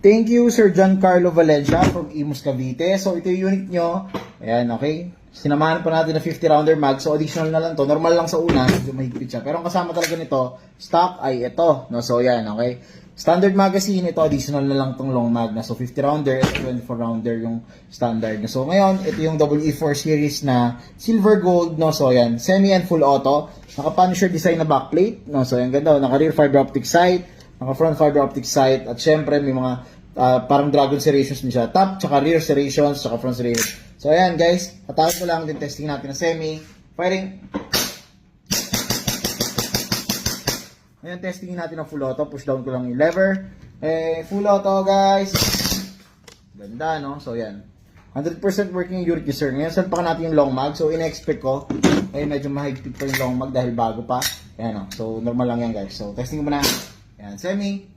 Thank you, Sir Giancarlo Valencia from Imus Cavite. So, ito yung unit nyo. Ayan, okay. Sinamahan pa natin na 50 rounder mag. So, additional na lang to. Normal lang sa una, medyo mahigpit siya. Pero ang kasama talaga nito, stock ay ito. No? So, ayan, okay. Standard magazine, ito additional na lang tong long mag na. So, 50 rounder, ito 24 rounder yung standard. So, ngayon, ito yung WE4 series na silver gold. No? So, ayan, semi and full auto. Naka-Punisher design na backplate. No? So, ayan, ganda. Naka-rear fiber optic sight. Naka-front fiber optic sight. At syempre, may mga parang dragon serrations din siya. Top, tsaka rear serrations, tsaka front serrations. So, ayan guys. Patawag ko lang din testing natin na semi. Firing. Ngayon, testing natin ng full auto. Push down ko lang yung lever. Full auto guys. Ganda, no? So, ayan. 100% working yung unit user. Ngayon, saan pa natin yung long mag. So, in-expect ko. Medyo mahigpit pa yung long mag dahil bago pa. Ayan, no? So, normal lang yan guys. So, testing ko muna. Ayan, semi.